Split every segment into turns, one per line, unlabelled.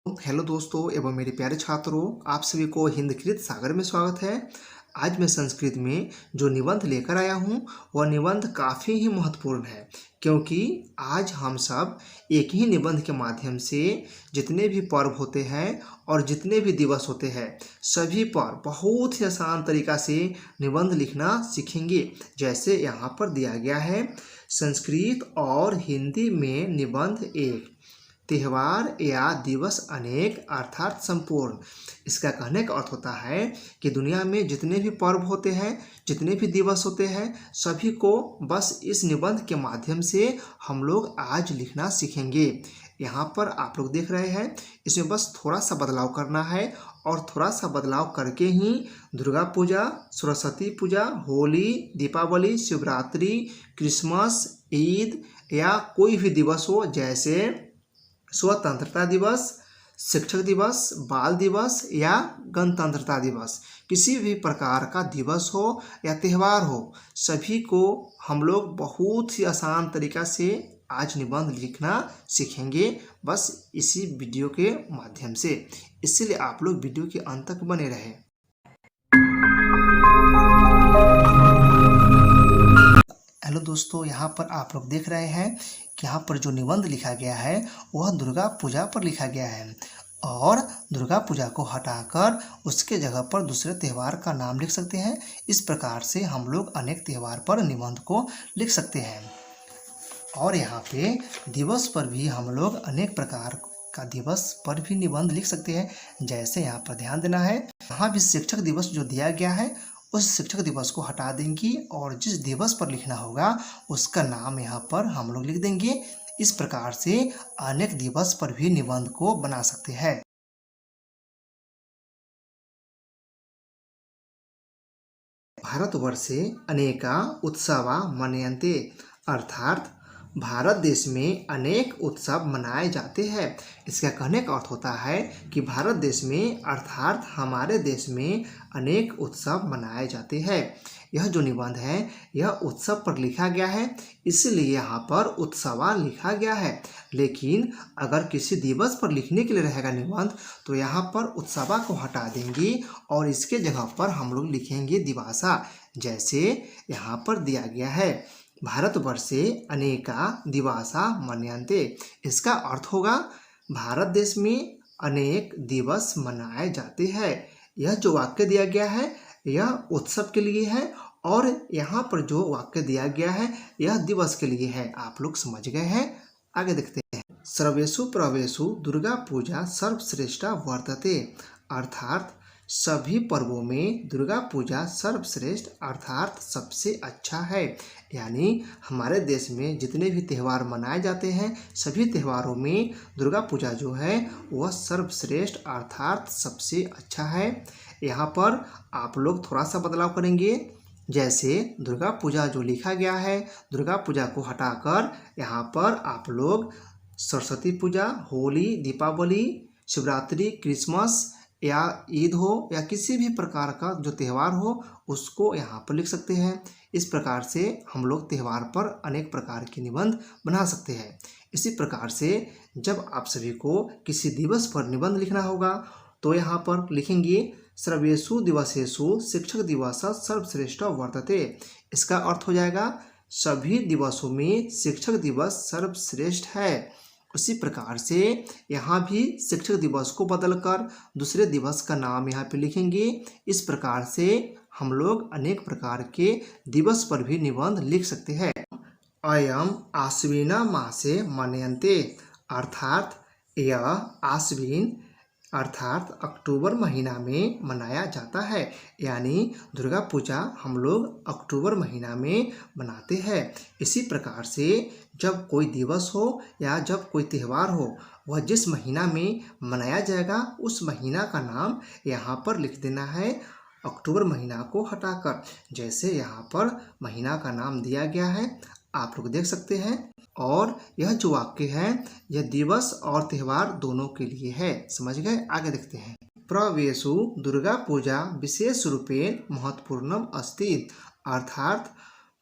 Hello दोस्तों एवं मेरे प्यारे छात्रों, आप सभी को हिंदकृत सागर में स्वागत है। आज मैं संस्कृत में जो निबंध लेकर आया हूँ वह निबंध काफ़ी ही महत्वपूर्ण है, क्योंकि आज हम सब एक ही निबंध के माध्यम से जितने भी पर्व होते हैं और जितने भी दिवस होते हैं सभी पर बहुत ही आसान तरीका से निबंध लिखना सीखेंगे। जैसे यहाँ पर दिया गया है, संस्कृत और हिंदी में निबंध एक, त्यौहार या दिवस अनेक अर्थात संपूर्ण। इसका कहने का अर्थ होता है कि दुनिया में जितने भी पर्व होते हैं, जितने भी दिवस होते हैं, सभी को बस इस निबंध के माध्यम से हम लोग आज लिखना सीखेंगे। यहाँ पर आप लोग देख रहे हैं, इसमें बस थोड़ा सा बदलाव करना है और थोड़ा सा बदलाव करके ही दुर्गा पूजा, सरस्वती पूजा, होली, दीपावली, शिवरात्रि, क्रिसमस, ईद या कोई भी दिवस हो, जैसे स्वतंत्रता दिवस, शिक्षक दिवस, बाल दिवस या गणतंत्रता दिवस, किसी भी प्रकार का दिवस हो या त्यौहार हो, सभी को हम लोग बहुत ही आसान तरीका से आज निबंध लिखना सीखेंगे, बस इसी वीडियो के माध्यम से। इसलिए आप लोग वीडियो के अंत तक बने रहें। हेलो दोस्तों, यहाँ पर आप लोग देख रहे हैं कि यहाँ पर जो निबंध लिखा गया है वह दुर्गा पूजा पर लिखा गया है, और दुर्गा पूजा को हटाकर उसके जगह पर दूसरे त्यौहार का नाम लिख सकते हैं। इस प्रकार से हम लोग अनेक त्यौहार पर निबंध को लिख सकते हैं। और यहाँ पे दिवस पर भी हम लोग अनेक प्रकार का दिवस पर भी निबंध लिख सकते हैं। जैसे यहाँ पर ध्यान देना है, यहाँ भी शिक्षक दिवस जो दिया गया है उस शिक्षक दिवस को हटा देंगे और जिस दिवस पर लिखना होगा उसका नाम यहाँ पर हम लोग लिख देंगे। इस प्रकार से अनेक दिवस पर भी निबंध को बना सकते हैं। भारतवर्षे अनेका उत्सवा मन्यन्ते, अर्थात भारत देश में अनेक उत्सव मनाए जाते हैं। इसका कहने का अर्थ होता है कि भारत देश में अर्थात हमारे देश में अनेक उत्सव मनाए जाते हैं। यह जो निबंध है यह उत्सव पर लिखा गया है, इसलिए यहाँ पर उत्सवा लिखा गया है। लेकिन अगर किसी दिवस पर लिखने के लिए रहेगा निबंध तो यहाँ पर उत्सवा को हटा देंगे और इसके जगह पर हम लोग लिखेंगे दिवासा। जैसे यहाँ पर दिया गया है, भारतवर्षे अनेका दिवसा मन्यन्ते। इसका अर्थ होगा भारत देश में अनेक दिवस मनाए जाते हैं। यह जो वाक्य दिया गया है यह उत्सव के लिए है और यहाँ पर जो वाक्य दिया गया है यह दिवस के लिए है। आप लोग समझ गए हैं, आगे देखते हैं। सर्वेषु पर्वेषु दुर्गा पूजा सर्वश्रेष्ठा वर्तते, अर्थात सभी पर्वों में दुर्गा पूजा सर्वश्रेष्ठ अर्थात सबसे अच्छा है। यानी हमारे देश में जितने भी त्यौहार मनाए जाते हैं सभी त्यौहारों में दुर्गा पूजा जो है वह सर्वश्रेष्ठ अर्थात सबसे अच्छा है। यहाँ पर आप लोग थोड़ा सा बदलाव करेंगे। जैसे दुर्गा पूजा जो लिखा गया है, दुर्गा पूजा को हटाकर यहाँ पर आप लोग सरस्वती पूजा, होली, दीपावली, शिवरात्रि, क्रिसमस या ईद हो या किसी भी प्रकार का जो त्यौहार हो उसको यहाँ पर लिख सकते हैं। इस प्रकार से हम लोग त्यौहार पर अनेक प्रकार के निबंध बना सकते हैं। इसी प्रकार से जब आप सभी को किसी दिवस पर निबंध लिखना होगा तो यहाँ पर लिखेंगे सर्वेषु दिवसेषु शिक्षक दिवस सर्वश्रेष्ठ वर्तते। इसका अर्थ हो जाएगा सभी दिवसों में शिक्षक दिवस सर्वश्रेष्ठ है। उसी प्रकार से यहाँ भी शिक्षक दिवस को बदलकर दूसरे दिवस का नाम यहाँ पे लिखेंगे। इस प्रकार से हम लोग अनेक प्रकार के दिवस पर भी निबंध लिख सकते हैं। अयम आश्विना मासे मन्यन्ते, अर्थात यह आश्विन अर्थात अक्टूबर महीना में मनाया जाता है। यानी दुर्गा पूजा हम लोग अक्टूबर महीना में मनाते हैं। इसी प्रकार से जब कोई दिवस हो या जब कोई त्यौहार हो वह जिस महीना में मनाया जाएगा उस महीना का नाम यहाँ पर लिख देना है, अक्टूबर महीना को हटाकर। जैसे यहाँ पर महीना का नाम दिया गया है, आप लोग देख सकते हैं। और यह जो वाक्य है यह दिवस और त्यौहार दोनों के लिए है। समझ गए, आगे देखते हैं। प्रवेशु दुर्गा पूजा विशेष रूपेण महत्वपूर्णम अस्ति, अर्थात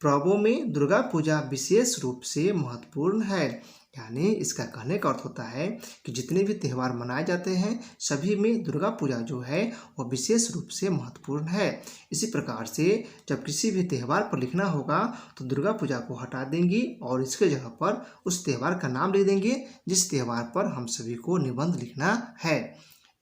पर्वों में दुर्गा पूजा विशेष रूप से महत्वपूर्ण है। यानी इसका कहने का अर्थ होता है कि जितने भी त्यौहार मनाए जाते हैं सभी में दुर्गा पूजा जो है वह विशेष रूप से महत्वपूर्ण है। इसी प्रकार से जब किसी भी त्यौहार पर लिखना होगा तो दुर्गा पूजा को हटा देंगे और इसके जगह पर उस त्यौहार का नाम लिख देंगे जिस त्यौहार पर हम सभी को निबंध लिखना है।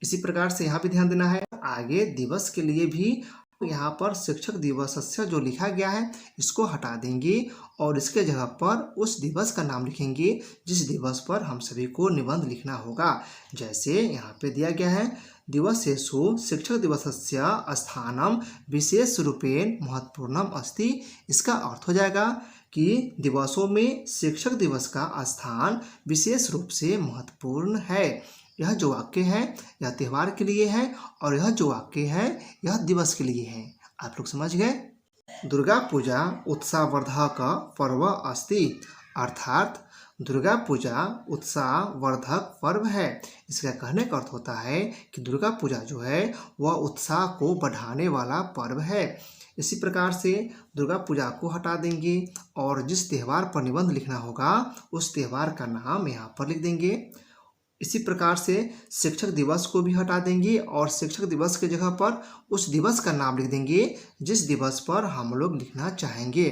इसी प्रकार से यहाँ भी ध्यान देना है। आगे दिवस के लिए भी यहाँ पर शिक्षक दिवस से जो लिखा गया है इसको हटा देंगे और इसके जगह पर उस दिवस का नाम लिखेंगे जिस दिवस पर हम सभी को निबंध लिखना होगा। जैसे यहाँ पे दिया गया है दिवसेषु शिक्षक दिवसस्य स्थानम विशेष रूपेण महत्वपूर्णम अस्ति। इसका अर्थ हो जाएगा कि दिवसों में शिक्षक दिवस का स्थान विशेष रूप से महत्वपूर्ण है। यह जो वाक्य है यह त्यौहार के लिए है और यह जो वाक्य है यह दिवस के लिए है। आप लोग समझ गए। दुर्गा पूजा उत्साहवर्धक पर्व अस्ति, अर्थात दुर्गा पूजा उत्साहवर्धक पर्व है। इसका कहने का अर्थ होता है कि दुर्गा पूजा जो है वह उत्साह को बढ़ाने वाला पर्व है। इसी प्रकार से दुर्गा पूजा को हटा देंगे और जिस त्यौहार पर निबंध लिखना होगा उस त्यौहार का नाम यहाँ पर लिख देंगे। इसी प्रकार से शिक्षक दिवस को भी हटा देंगे और शिक्षक दिवस की जगह पर उस दिवस का नाम लिख देंगे जिस दिवस पर हम लोग लिखना चाहेंगे।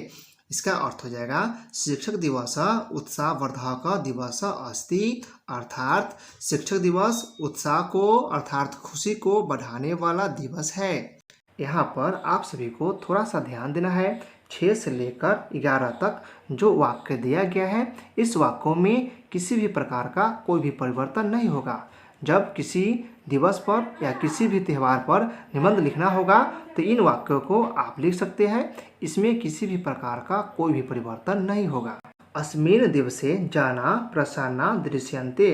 इसका अर्थ हो जाएगा शिक्षक दिवस उत्साहवर्धक दिवस अस्ति, अर्थात शिक्षक दिवस उत्साह को अर्थात खुशी को बढ़ाने वाला दिवस है। यहाँ पर आप सभी को थोड़ा सा ध्यान देना है। 6 से लेकर 11 तक जो वाक्य दिया गया है इस वाक्यों में किसी भी प्रकार का कोई भी परिवर्तन नहीं होगा। जब किसी दिवस पर या किसी भी त्यौहार पर निबंध लिखना होगा तो इन वाक्यों को आप लिख सकते हैं। इसमें किसी भी प्रकार का कोई भी परिवर्तन नहीं होगा। अस्मिन् दिवसे जना प्रसन्ना दृश्यन्ते,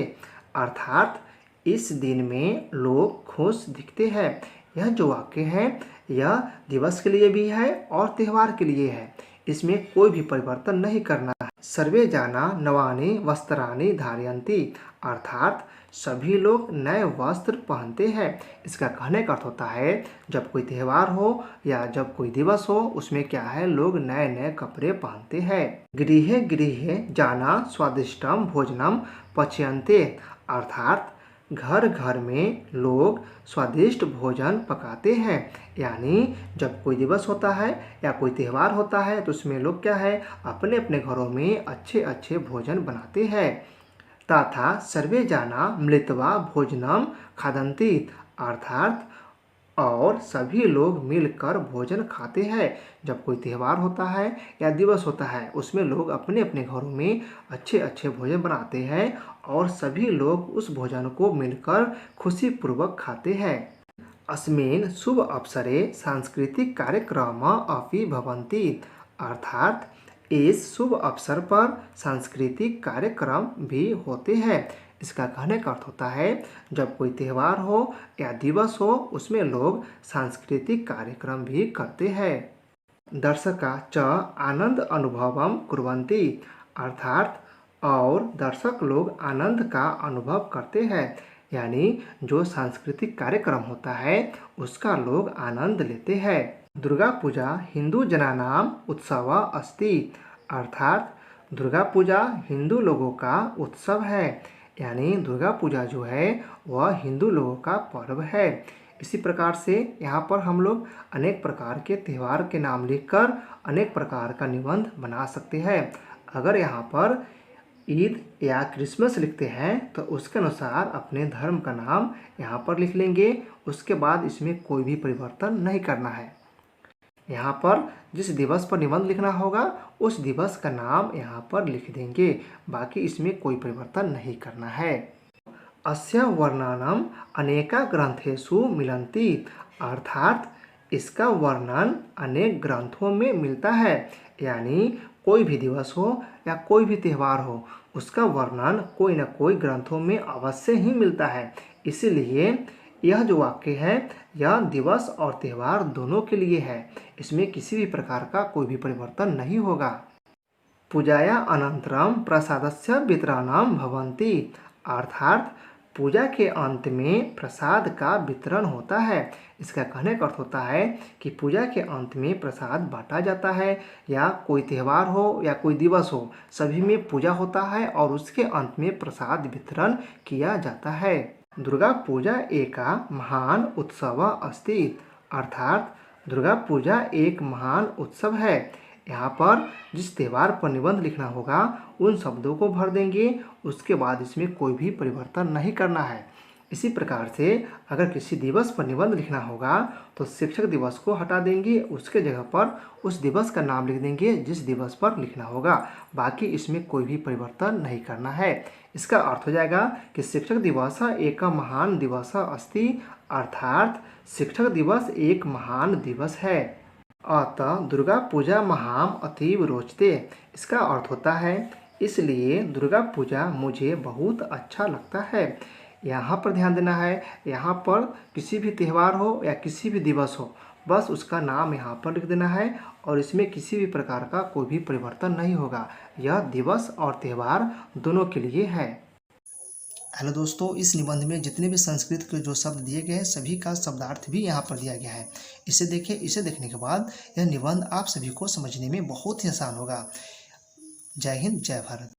अर्थात इस दिन में लोग खुश दिखते हैं। यह जो वाक्य है यह दिवस के लिए भी है और त्यौहार के लिए है। इसमें कोई भी परिवर्तन नहीं करना है। सर्वे जाना नवानि वस्त्राणि धारयन्ति, अर्थात सभी लोग नए वस्त्र पहनते हैं। इसका कहने का अर्थ होता है जब कोई त्यौहार हो या जब कोई दिवस हो उसमें क्या है लोग नए नए कपड़े पहनते हैं। गृहे गृहे जाना स्वादिष्टम भोजनम पचयन्ते, अर्थात घर घर में लोग स्वादिष्ट भोजन पकाते हैं। यानी जब कोई दिवस होता है या कोई त्यौहार होता है तो उसमें लोग क्या है अपने अपने घरों में अच्छे अच्छे भोजन बनाते हैं। तथा सर्वे जाना मिलित्वा भोजनम खादन्ति, अर्थात और सभी लोग मिलकर भोजन खाते हैं। जब कोई त्यौहार होता है या दिवस होता है उसमें लोग अपने अपने घरों में अच्छे अच्छे भोजन बनाते हैं और सभी लोग उस भोजन को मिलकर खुशीपूर्वक खाते हैं। अस्मिन् शुभ अवसरे सांस्कृतिक कार्यक्रम अपि भवन्ति, अर्थात इस शुभ अवसर पर सांस्कृतिक कार्यक्रम भी होते हैं। इसका कहने का अर्थ होता है जब कोई त्यौहार हो या दिवस हो उसमें लोग सांस्कृतिक कार्यक्रम भी करते हैं। दर्शका च आनंद अनुभवम कुर्वन्ति, अर्थात और दर्शक लोग आनंद का अनुभव करते हैं। यानी जो सांस्कृतिक कार्यक्रम होता है उसका लोग आनंद लेते हैं। दुर्गा पूजा हिंदू जनानाम उत्सव अस्ति, अर्थात दुर्गा पूजा हिंदू लोगों का उत्सव है। यानी दुर्गा पूजा जो है वह हिंदू लोगों का पर्व है। इसी प्रकार से यहाँ पर हम लोग अनेक प्रकार के त्यौहार के नाम लिखकर अनेक प्रकार का निबंध बना सकते हैं। अगर यहाँ पर ईद या क्रिसमस लिखते हैं तो उसके अनुसार अपने धर्म का नाम यहाँ पर लिख लेंगे। उसके बाद इसमें कोई भी परिवर्तन नहीं करना है। यहाँ पर जिस दिवस पर निबंध लिखना होगा उस दिवस का नाम यहाँ पर लिख देंगे। बाकी इसमें कोई परिवर्तन नहीं करना है। अस्य वर्णनम अनेका ग्रंथेषु मिलन्ति, अर्थात इसका वर्णन अनेक ग्रंथों में मिलता है। यानी कोई भी दिवस हो या कोई भी त्यौहार हो उसका वर्णन कोई न कोई ग्रंथों में अवश्य ही मिलता है। इसीलिए यह जो वाक्य है यह दिवस और त्यौहार दोनों के लिए है। इसमें किसी भी प्रकार का कोई भी परिवर्तन नहीं होगा। पूजाया अनंतरम प्रसादस्य वितरणम भवन्ति, अर्थात पूजा के अंत में प्रसाद का वितरण होता है। इसका कहने का अर्थ होता है कि पूजा के अंत में प्रसाद बांटा जाता है, या कोई त्यौहार हो या कोई दिवस हो, सभी में पूजा होता है और उसके अंत में प्रसाद वितरण किया जाता है। दुर्गा पूजा एका महान उत्सव अस्ति, अर्थात दुर्गा पूजा एक महान उत्सव है। यहाँ पर जिस त्यौहार पर निबंध लिखना होगा उन शब्दों को भर देंगे, उसके बाद इसमें कोई भी परिवर्तन नहीं करना है। इसी प्रकार से अगर किसी दिवस पर निबंध लिखना होगा तो शिक्षक दिवस को हटा देंगे, उसके जगह पर उस दिवस का नाम लिख देंगे जिस दिवस पर लिखना होगा। बाकी इसमें कोई भी परिवर्तन नहीं करना है। इसका अर्थ हो जाएगा कि शिक्षक दिवस एक महान दिवस अस्ति, अर्थात शिक्षक दिवस एक महान दिवस है। अतः दुर्गा पूजा महाम अतीव रोचते, इसका अर्थ होता है इसलिए दुर्गा पूजा मुझे बहुत अच्छा लगता है। यहाँ पर ध्यान देना है, यहाँ पर किसी भी त्यौहार हो या किसी भी दिवस हो, बस उसका नाम यहाँ पर लिख देना है और इसमें किसी भी प्रकार का कोई भी परिवर्तन नहीं होगा। यह दिवस और त्यौहार दोनों के लिए है। हेलो दोस्तों, इस निबंध में जितने भी संस्कृत के जो शब्द दिए गए हैं सभी का शब्दार्थ भी यहाँ पर दिया गया है। इसे देखिए, इसे देखने के बाद यह निबंध आप सभी को समझने में बहुत ही आसान होगा। जय हिंद, जय भारत।